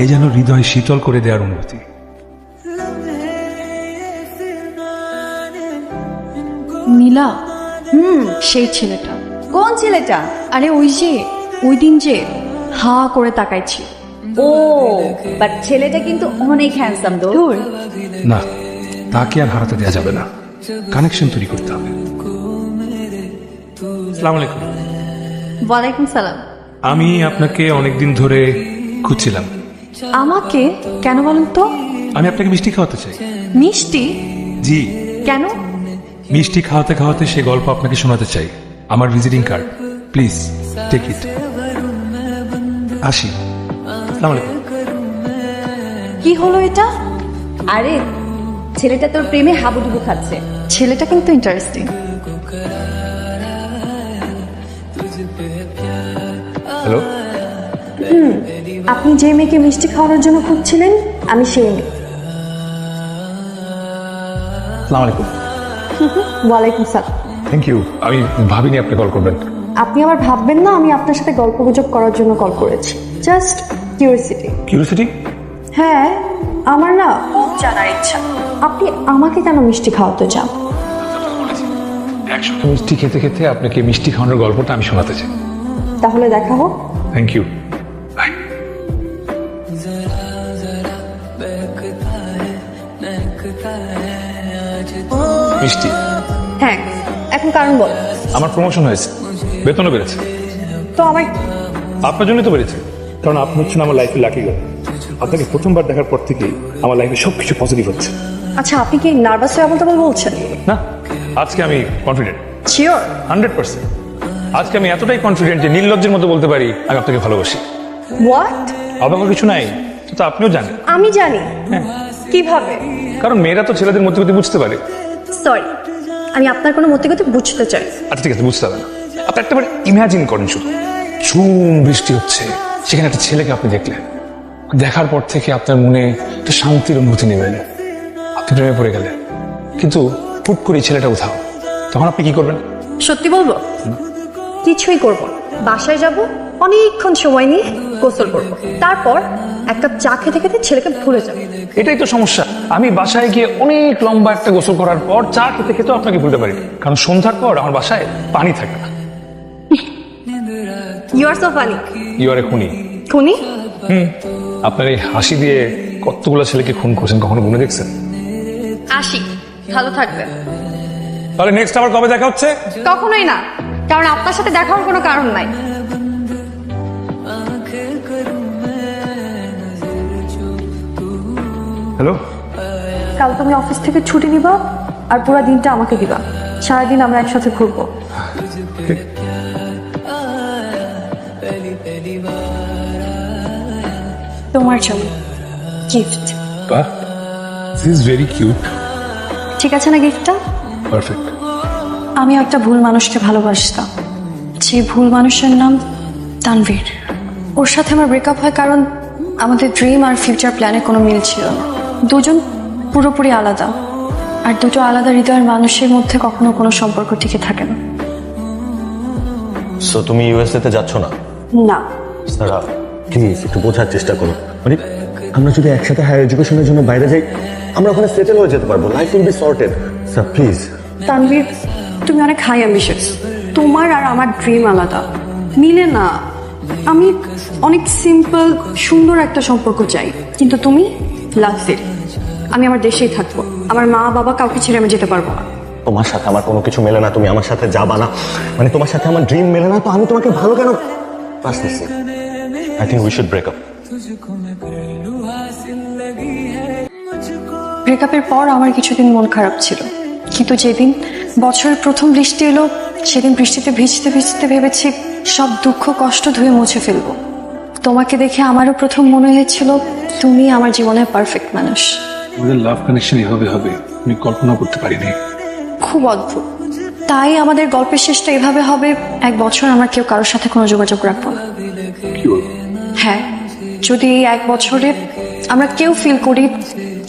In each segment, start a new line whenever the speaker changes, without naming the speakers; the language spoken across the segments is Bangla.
এই যেন হৃদয় শীতল করে দেওয়ার অনুভূতি।
নীলা, সেই ছেলেটা।
কোন ছেলেটা?
আরে ওই দিন যে হা করে তাকাইছি।
ও বাট ছেলেটা কিন্তু অনেক হ্যান্ডসাম।
দূর
না, তাকে আর হারাতে দেওয়া যাবে না, কানেকশন তৈরি করতে হবে। আসসালামু আলাইকুম।
ওয়ালাইকুম সালাম।
আমি আপনাকে অনেকদিন ধরে খুঁজছিলাম।
আমাকে কেন বলেন তো?
আমি আপনাকে মিষ্টি খাওয়াতে চাই।
মিষ্টি?
জি।
কেন?
মিষ্টি খাওয়াতে খাওয়াতে সে গল্প আপনাকে শোনাতে চাই। আমার visiting card, please take it. আসি। আসসালামু আলাইকুম।
কি হলো এটা?
আরে ছেলেটা তোর প্রেমে হাবুডুবু খাচ্ছে।
ছেলেটা কিন্তু ইন্টারেস্টিং।
হ্যালো,
আপনি যে মেয়েকে মিষ্টি খাওয়ানোর জন্য খুঁজছিলেন, আমি সেই মেয়ে।
আসসালামু আলাইকুম।
ওয়ালাইকুম সালাম।
Thank you. আমি ভাবিনি আপনি কল করবেন।
আপনি আবার ভাববেন না আমি আপনার সাথে গল্পগুজব করার জন্য কল করেছি। Just curiosity.
কিউরিওসিটি?
হ্যাঁ, আমার না খুব জানার ইচ্ছা আপনি আমাকে কেন মিষ্টি খাওয়াতে চান।
একসাথে মিষ্টি খেতে খেতে আপনাকে মিষ্টি খাওয়ানোর গল্পটা আমি শোনাতে চাই।
তাহলে দেখা হোক।
Thank you. বাই। মিষ্টি?
হ্যাঁ, এখন কারণ বল।
আমার প্রমোশন হয়েছে, বেতনও বেড়েছে।
তো আমার
আপনার জন্যই তো বেড়েছে, কারণ আপনি হচ্ছেন আমার লাইফে লাকি গার্ল। আপনাকে প্রথমবার দেখার পর থেকেই আমার লাইফে সবকিছু পজিটিভ হচ্ছে।
আচ্ছা, আপনি কি নার্ভাস হয়ে বলতে বলছেন?
না, আজকে আমি কনফিডেন্ট।
শিওর?
100%। আজকে আমি এতটাই কনফিডেন্ট যে নির্লজ্জের মতো বলতে পারি আমি আপনাকে ভালোবাসি।
হোয়াট?
অবাক কিছু নাই, তো আপনিও জানেন।
আমি জানি?
হ্যাঁ।
কিভাবে?
কারণ মেয়েরা তো ছেলেদের মধ্যে বুঝতে পারে।
সরি, আমি আপনার কোনো মতিগতি বুঝতে চাই।
আচ্ছা ঠিক আছে, বুঝতে হবে না। আপনি একটাবার ইমাজিন করেন, শুধু ঝুম বৃষ্টি হচ্ছে, সেখানে একটা ছেলেকে আপনি দেখলেন। দেখার পর থেকে আপনার মনে একটা শান্তির অনুভূতি নেমে এলো, আপনি প্রেমে পড়ে গেলেন। কিন্তু হুট করে ছেলেটা উঠাও, তখন আপনি কি করবেন?
সত্যি বলবো? কিছুই করব না। বাসায় যাব, অনেকক্ষণ সময় নিয়ে গোসল করব, তারপর একটা চা খেতে খেতে ছেলেকে ভুলে যাব।
এটাই তো সমস্যা। আমি বাসায় গিয়ে অনেক লম্বা একটা গোসল করার পর চা খেতে খেতেও আপনাকে ভুলতে পারি, কারণ সন্ধ্যার পর আমার বাসায় পানি থাকে না।
You are so funny.
You are a খুনি।
খুনি?
আপনার এই হাসি দিয়ে কতগুলো ছেলেকে খুন করছেন, কখনো গুনে দেখছেন?
আসি, ভালো থাকবেন।
তাহলে নেক্সট আবার কবে দেখা হচ্ছে?
কখনোই না, কারণ আপনার সাথে দেখা হওয়ার কোনো কারণ নাই।
হ্যালো,
কাল তুমি অফিস থেকে ছুটি নিবা আর পুরো দিনটা আমাকে দিবা। সারাদিন আমরা একসাথে ঘুরবো। তোমার জন্য গিফট।
বাহ, দিস ইজ ভেরি কিউট।
ঠিক আছে না গিফটটা?
পারফেক্ট।
আমি একটা ভুল মানুষকে ভালোবাসতাম, যে ভুল মানুষের নাম তানভীর। ওর সাথে আমার ব্রেকআপ হয় কারণ আমাদের ড্রিম আর ফিউচার প্ল্যানে কোনো মিল ছিল না। দুজন পুরোপুরি আলাদা, আর দুটো আলাদা হৃদয়ের মানুষের মধ্যে কখনো কোনো সম্পর্ক টিকে থাকে না।
সো তুমি ইউএসএ তে যাচ্ছ না?
না।
সারা প্লিজ একটু বোঝার চেষ্টা করো। মানে আমরা যদি একসাথে হায়ার এডুকেশনের জন্য বাইরে যাই, আমরা ওখানে সেটেল হয়ে যেতে পারবো, life will be sorted. Sir please.
Tanvir, তুমি অনেক হাই অ্যাম্বিশাস। তোমার আর আমার ড্রিম আলাদা, মিলে না। আমি অনেক সিম্পল সুন্দর একটা সম্পর্ক চাই, কিন্তু তুমি লাক্সারি। আমি আমার দেশেই থাকবো, আমার মা বাবা কাউকে ছেড়ে আমি যেতে পারবো না।
তোমার সাথে আমার কোনো কিছু মেলে না, তুমি আমার সাথে যাবা না, মানে তোমার সাথে আমার ড্রিম মেলে না, তো আমি তোমাকে ভালো কেন বাসতেছি? I think we should break up.
ব্রেকআপের পর আমার কিছুদিন মন খারাপ ছিল, কিন্তু যেদিন বছরের প্রথম বৃষ্টি এলো, সেদিন বৃষ্টিতে ভিজতে ভিজতে ভেবেছি সব দুঃখ কষ্ট ধুয়ে মুছে ফেলবো। তোমাকে দেখে আমারও প্রথম মনে হয়েছিল তুমি আমার জীবনের পারফেক্ট মানুষ।
আমাদের লাভ কানেকশন এভাবে হবে আমি কল্পনা করতে পারিনি।
খুব অদ্ভুত। তাই আমাদের গল্পের শেষটা এভাবে হবে, 1 বছর আমরা কেউ কারোর সাথে কোনো যোগাযোগ রাখবো না।
কি বলবো?
হ্যাঁ, যদি এই 1 বছরে আমরা কেউ ফিল করি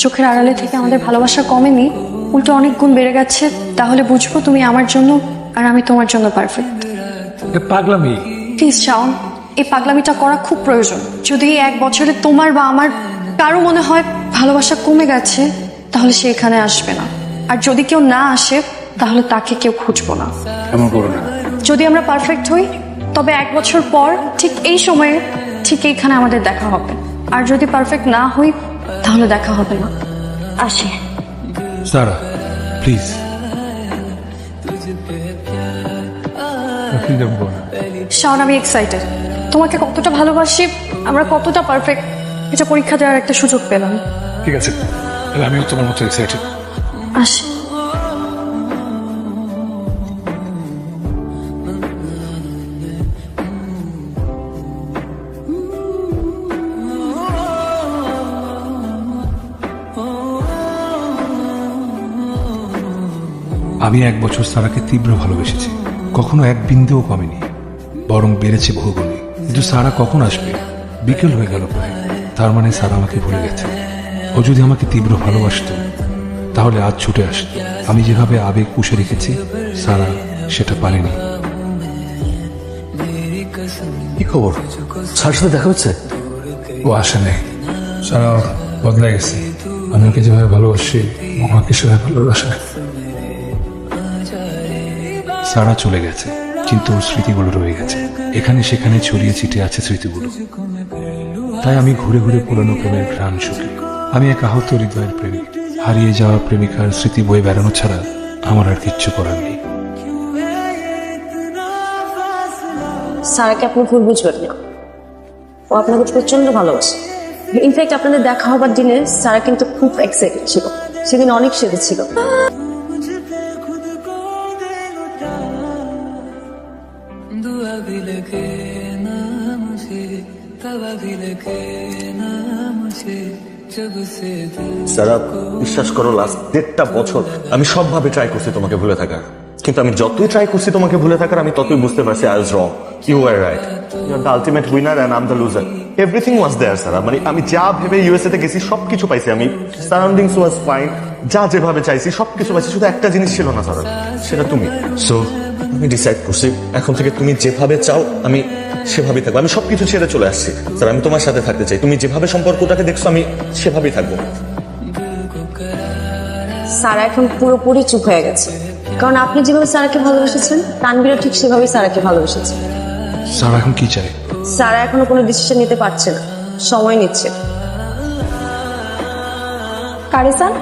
চোখের আড়ালে থেকে আমাদের ভালোবাসা কমেনি, উল্টো অনেক গুণ বেড়ে গেছে, তাহলে বুঝবো তুমি আমার জন্য আর আমি তোমার জন্য পারফেক্ট।
পাগলামি।
প্লিজ শাওন, এই পাগলামিটা করা খুব প্রয়োজন। যদি এই 1 বছরে তোমার বা আমার কারো মনে হয় ভালোবাসা কমে গেছে, তাহলে সে এখানে আসবে না। আর যদি কেউ না আসে, তাহলে তাকে কেউ খুঁজবো না।
এমন করো না।
যদি আমরা পারফেক্ট হই, তবে 1 বছর পর ঠিক এই সময়ে ঠিক এইখানে আমাদের দেখা হবে। আর যদি পারফেক্ট না হই, তাহলে দেখা হবে না। আসি।
সারা প্লিজ।
শাওন, আমি এক্সাইটেড। তোমাকে কতটা ভালোবাসি, আমরা কতটা পারফেক্ট, এটা পরীক্ষা দেওয়ার একটা সুযোগ পেলাম।
ঠিক আছে, তাহলে আমিও তোমার মতো এক্সাইটেড।
আসি।
আমি 1 বছর সারাকে তীব্র ভালোবেসেছি, কখনো এক বিন্দুও কমেনি, বরং বেড়েছে বহুগুণে। কিন্তু সারা কখন আসবে? বিকেল হয়ে গেল প্রায়। তার মানে সারা আমাকে ভুলে গেছে। ও যদি আমাকে তীব্র ভালোবাসতো, তাহলে আজ ছুটে আসতো। আমি যেভাবে আবেগ পুষে রেখেছি, সারা সেটা পারেনি।
কি খবর? স্যার সাথে দেখা হচ্ছে?
ও আসে নাই। সারা বদলে গেছে। আমি ওকে যেভাবে ভালোবাসি, ও আমাকে সেভাবে ভালোবাসে না।
সারা চলে গেছে, কিন্তু ওর স্মৃতিগুলো রয়ে গেছে। এখানে সেখানে ছড়িয়ে ছিটিয়ে আছে স্মৃতিগুলো। তাই আমি ঘুরে ঘুরে পুরনো প্রেমের ঘ্রাণ শুকি। আমি এক আহত হৃদয়ের প্রেমিক। হারিয়ে যাওয়া প্রেমিকার স্মৃতি বয়ে বেড়ানো ছাড়া আমার আর কিচ্ছু করার নেই।
সারাকে আপনি ভুল বুঝবেন না, ও আপনাকে প্রচন্ড ভালোবাসে। ইনফ্যাক্ট আপনাদের দেখা হবার দিনে সারা কিন্তু খুব এক্সাইটেড ছিল, সেদিন অনেক সেজেছিল।
সারা, বিশ্বাস করো, লাস্ট 1.5 বছর আমি সবভাবে ট্রাই করছি তোমাকে ভুলে থাকার, কিন্তু আমি যতই ট্রাই করছি তোমাকে ভুলে থাকার, আমি ততই বুঝতে পারছি I was wrong. You are right. You are the ultimate winner and I am the loser. Everything was there Sara. মানে আমি যা ভেবে ইউএসএ তে গেছি সবকিছু পাইছি আমি। সারাউন্ডিংস ওয়াজ ফাইন, যা যেভাবে চাইছি সবকিছু পাইছি, শুধু একটা জিনিস ছিল না সারা, সেটা তুমি। সো আমি ডিসাইড করছি এখন থেকে তুমি যেভাবে চাও আমি সেভাবেই থাকবো। আমি সবকিছু ছেড়ে চলে আসছি স্যার, আমি তোমার সাথে থাকতে চাই। তুমি যেভাবে সম্পর্কটাকে দেখছো আমি সেভাবেই থাকবো।
সারা এখন পুরোপুরি চুপ হয়ে গেছে, কারণ আপনি যেভাবে সারাকে ভালোবেসেছেন, তানভীরও ঠিক সেভাবেই সারাকে ভালোবেসেছে।
সারা এখন কি চায়?
সারা এখনো কোনো ডিসিশন নিতে পারছে না, সময় নিচ্ছে।
কারিসান,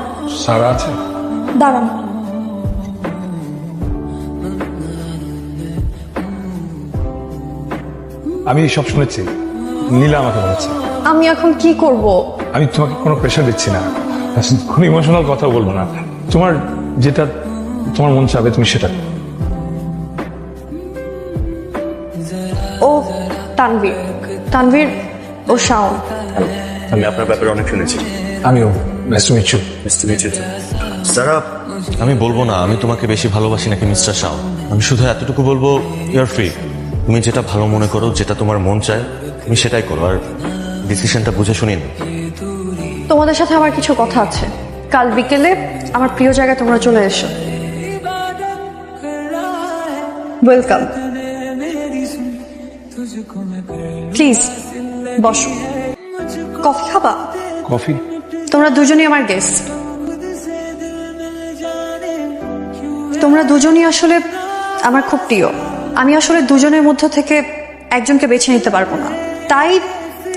সারা আছে?
দাঁড়ান।
আমি সব শুনেছি, নীলা আমাকে বলেছে।
আমি এখন কি করব?
আমি তোমাকে কোনো প্রেশার দিচ্ছি না, কোনো ইমোশনাল কথা বলবো না। তোমার যেটা তোমার মন চাবে তুমি সেটা।
ও তানভীর, তানভীর ও শাওন।
আমি আপনার ব্যাপারে অনেক শুনেছি।
আমিও। Nice to meet you.
Sara, আমি বলবো না আমি তোমাকে বেশি ভালোবাসি নাকি মিস্টার শাও। আমি শুধু এতটুকু বলবো, ইউ আর ফ্রি। তুমি যেটা ভালো মনে করো, যেটা তোমার মন চায়, তুমি সেটাই করো। আর ডিসিশনটা বুঝে শুনিন।
তোমাদের সাথে আমার কিছু কথা আছে। কাল বিকেলে আমার প্রিয় জায়গায় তোমরা চলে এসো। ওয়েলকাম। প্লিজ বসো। কফি খাবা?
কফি?
তোমরা দুজনই আমার গেস্ট। তোমরা দুজনই আসলে আমার খুব প্রিয়। আমি আসলে দুজনের মধ্য থেকে একজনকে বেছে নিতে পারবো না, তাই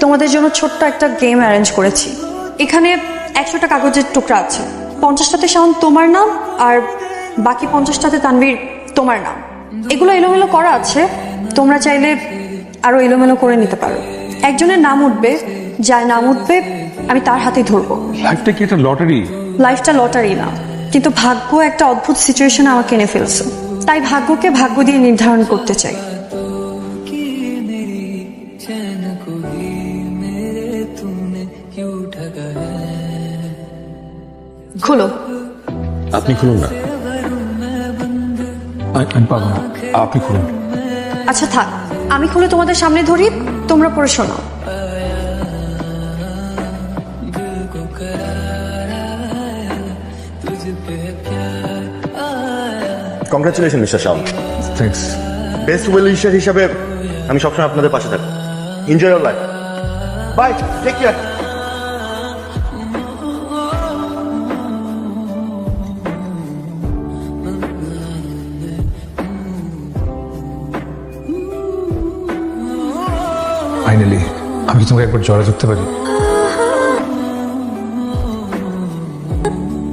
তোমাদের জন্য ছোট্ট একটা গেম অ্যারেঞ্জ করেছি। এখানে 100টা কাগজের টুকরা আছে। 50টাতে শাওন তোমার নাম, আর বাকি 50টাতে তানভীর তোমার নাম। এগুলো এলোমেলো করা আছে, তোমরা চাইলে আরো এলোমেলো করে নিতে পারো। একজনের নাম উঠবে, যার নাম উঠবে আমি তার হাতেই ধরবো।
লাইফটা কি একটা লটারি?
লাইফটা লটারি না, কিন্তু ভাগ্য একটা অদ্ভুত সিচুয়েশনে আমাকে এনে ফেলছে। তাই ভাগ্যকে ভাগ্য দিয়ে নির্ধারণ করতে চাই। খুলো।
আপনি খুলুন না।
আমি পাবো না, আপনি খুলুন।
আচ্ছা থাক, আমি খুলে তোমাদের সামনে ধরি, তোমরা পড়ে শোনাও।
तुझ पे
congratulation mister Shawon.
Thanks.
Best well wisher হিসাবে আমি সবসময় আপনাদের পাশে থাকবো। Enjoy your life, bye, take care.
Finally আমি কি তোমাকে একবার জড়ে ধরতে পারি?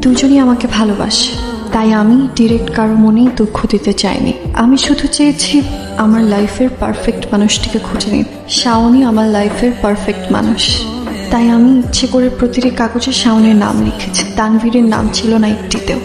দুজনই আমাকে ভালোবাসে, তাই আমি ডিরেক্ট কারো মনেই দুঃখ দিতে চাইনি। আমি শুধু চেয়েছি আমার লাইফের পারফেক্ট মানুষটিকে খুঁজে নিতে। শাওনই আমার লাইফের পারফেক্ট মানুষ, তাই আমি ইচ্ছে করে প্রতিটি কাগজে শাওনের নাম লিখেছি। তানভীরের নাম ছিল না একটিতেও।